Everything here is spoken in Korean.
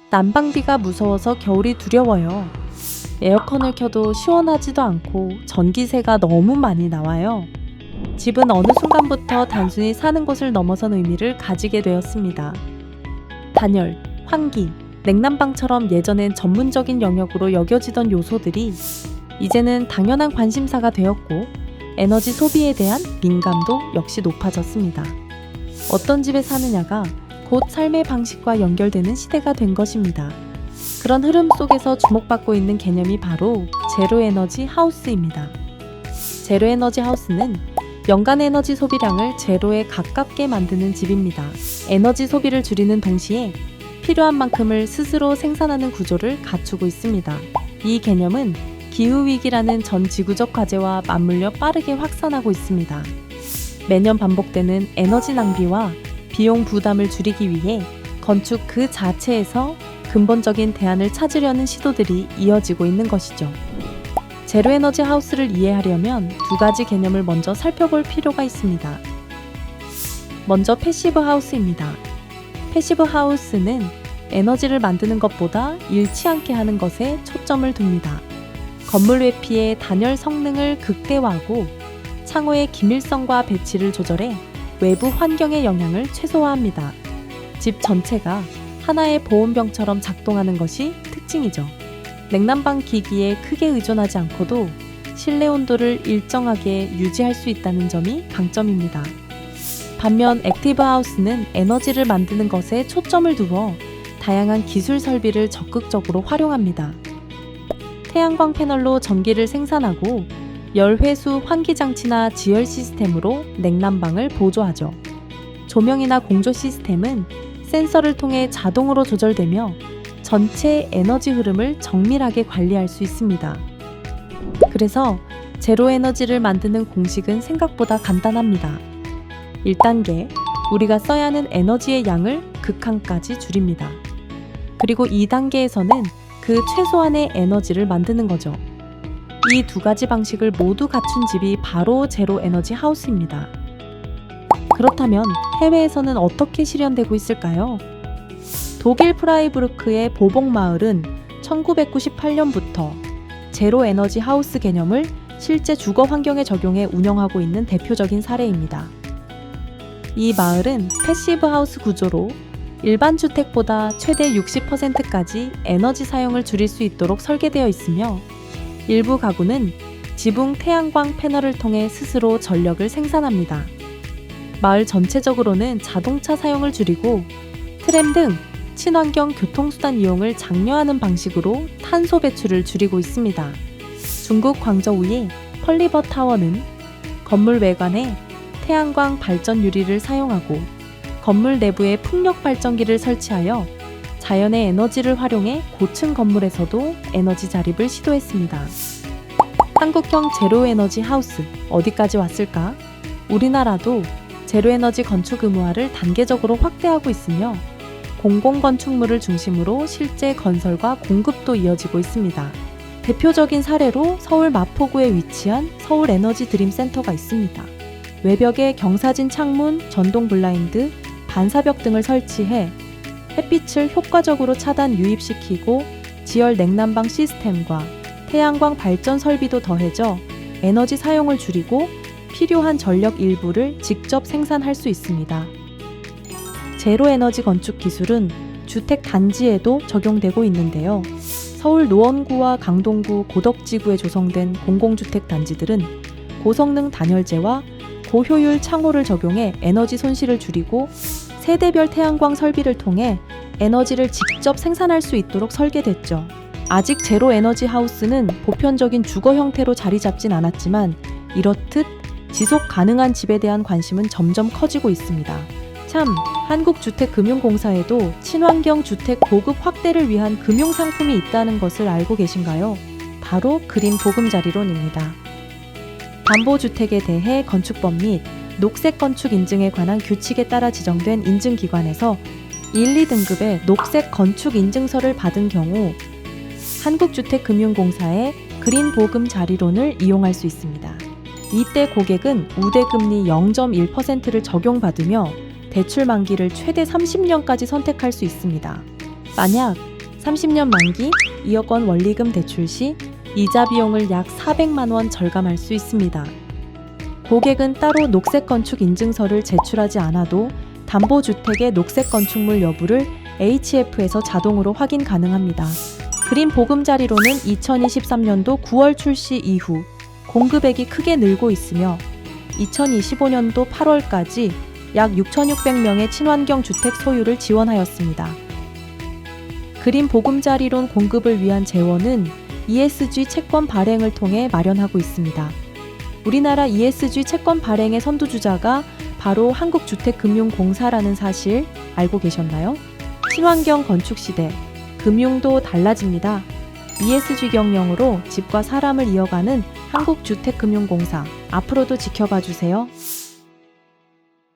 난방비가 무서워서 겨울이 두려워요. 에어컨을 켜도 시원하지도 않고 전기세가 너무 많이 나와요. 집은 어느 순간부터 단순히 사는 곳을 넘어선 의미를 가지게 되었습니다. 단열, 환기, 냉난방처럼 예전엔 전문적인 영역으로 여겨지던 요소들이 이제는 당연한 관심사가 되었고 에너지 소비에 대한 민감도 역시 높아졌습니다. 어떤 집에 사느냐가 곧 삶의 방식과 연결되는 시대가 된 것입니다. 그런 흐름 속에서 주목받고 있는 개념이 바로 제로 에너지 하우스입니다. 제로 에너지 하우스는 연간 에너지 소비량을 제로에 가깝게 만드는 집입니다. 에너지 소비를 줄이는 동시에 필요한 만큼을 스스로 생산하는 구조를 갖추고 있습니다. 이 개념은 기후위기라는 전 지구적 과제와 맞물려 빠르게 확산하고 있습니다. 매년 반복되는 에너지 낭비와 비용 부담을 줄이기 위해 건축 그 자체에서 근본적인 대안을 찾으려는 시도들이 이어지고 있는 것이죠. 제로 에너지 하우스를 이해하려면 두 가지 개념을 먼저 살펴볼 필요가 있습니다. 먼저 패시브 하우스입니다. 패시브 하우스는 에너지를 만드는 것보다 잃지 않게 하는 것에 초점을 둡니다. 건물 외피의 단열 성능을 극대화하고 창호의 기밀성과 배치를 조절해 외부 환경의 영향을 최소화합니다. 집 전체가 하나의 보온병처럼 작동하는 것이 특징이죠. 냉난방 기기에 크게 의존하지 않고도 실내 온도를 일정하게 유지할 수 있다는 점이 강점입니다. 반면 액티브 하우스는 에너지를 만드는 것에 초점을 두어 다양한 기술 설비를 적극적으로 활용합니다. 태양광 패널로 전기를 생산하고 열회수 환기장치나 지열 시스템으로 냉난방을 보조하죠. 조명이나 공조 시스템은 센서를 통해 자동으로 조절되며 전체 에너지 흐름을 정밀하게 관리할 수 있습니다. 그래서 제로 에너지를 만드는 공식은 생각보다 간단합니다. 1단계, 우리가 써야 하는 에너지의 양을 극한까지 줄입니다. 그리고 2단계에서는 그 최소한의 에너지를 만드는 거죠. 이 두 가지 방식을 모두 갖춘 집이 바로 제로 에너지 하우스입니다. 그렇다면 해외에서는 어떻게 실현되고 있을까요? 독일 프라이부르크의 보복마을은 1998년부터 제로 에너지 하우스 개념을 실제 주거 환경에 적용해 운영하고 있는 대표적인 사례입니다. 이 마을은 패시브 하우스 구조로 일반 주택보다 최대 60%까지 에너지 사용을 줄일 수 있도록 설계되어 있으며 일부 가구는 지붕 태양광 패널을 통해 스스로 전력을 생산합니다. 마을 전체적으로는 자동차 사용을 줄이고 트램 등 친환경 교통수단 이용을 장려하는 방식으로 탄소 배출을 줄이고 있습니다. 중국 광저우의 펄리버 타워는 건물 외관에 태양광 발전 유리를 사용하고 건물 내부에 풍력 발전기를 설치하여 자연의 에너지를 활용해 고층 건물에서도 에너지 자립을 시도했습니다. 한국형 제로에너지 하우스 어디까지 왔을까? 우리나라도 제로에너지 건축 의무화를 단계적으로 확대하고 있으며 공공건축물을 중심으로 실제 건설과 공급도 이어지고 있습니다. 대표적인 사례로 서울 마포구에 위치한 서울에너지 드림센터가 있습니다. 외벽에 경사진 창문, 전동 블라인드, 반사벽 등을 설치해 햇빛을 효과적으로 차단 유입시키고 지열 냉난방 시스템과 태양광 발전 설비도 더해져 에너지 사용을 줄이고 필요한 전력 일부를 직접 생산할 수 있습니다. 제로 에너지 건축 기술은 주택 단지에도 적용되고 있는데요. 서울 노원구와 강동구 고덕지구에 조성된 공공주택 단지들은 고성능 단열재와 고효율 창호를 적용해 에너지 손실을 줄이고 세대별 태양광 설비를 통해 에너지를 직접 생산할 수 있도록 설계됐죠. 아직 제로 에너지 하우스는 보편적인 주거 형태로 자리 잡진 않았지만 이렇듯 지속 가능한 집에 대한 관심은 점점 커지고 있습니다. 참, 한국주택금융공사에도 친환경 주택 보급 확대를 위한 금융상품이 있다는 것을 알고 계신가요? 바로 그린 보금자리론입니다. 담보주택에 대해 건축법 및 녹색 건축 인증에 관한 규칙에 따라 지정된 인증기관에서 1, 2등급의 녹색 건축 인증서를 받은 경우 한국주택금융공사의 그린 보금 자리론을 이용할 수 있습니다. 이때 고객은 우대금리 0.1%를 적용받으며 대출 만기를 최대 30년까지 선택할 수 있습니다. 만약 30년 만기 2억 원 원리금 대출 시 이자 비용을 약 400만 원 절감할 수 있습니다. 고객은 따로 녹색 건축 인증서를 제출하지 않아도 담보주택의 녹색 건축물 여부를 HF에서 자동으로 확인 가능합니다. 그린 보금자리론은 2023년도 9월 출시 이후 공급액이 크게 늘고 있으며 2025년도 8월까지 약 6,600명의 친환경 주택 소유를 지원하였습니다. 그린 보금자리론 공급을 위한 재원은 ESG 채권 발행을 통해 마련하고 있습니다. 우리나라 ESG 채권 발행의 선두주자가 바로 한국주택금융공사라는 사실 알고 계셨나요? 친환경 건축 시대, 금융도 달라집니다. ESG 경영으로 집과 사람을 이어가는 한국주택금융공사, 앞으로도 지켜봐 주세요.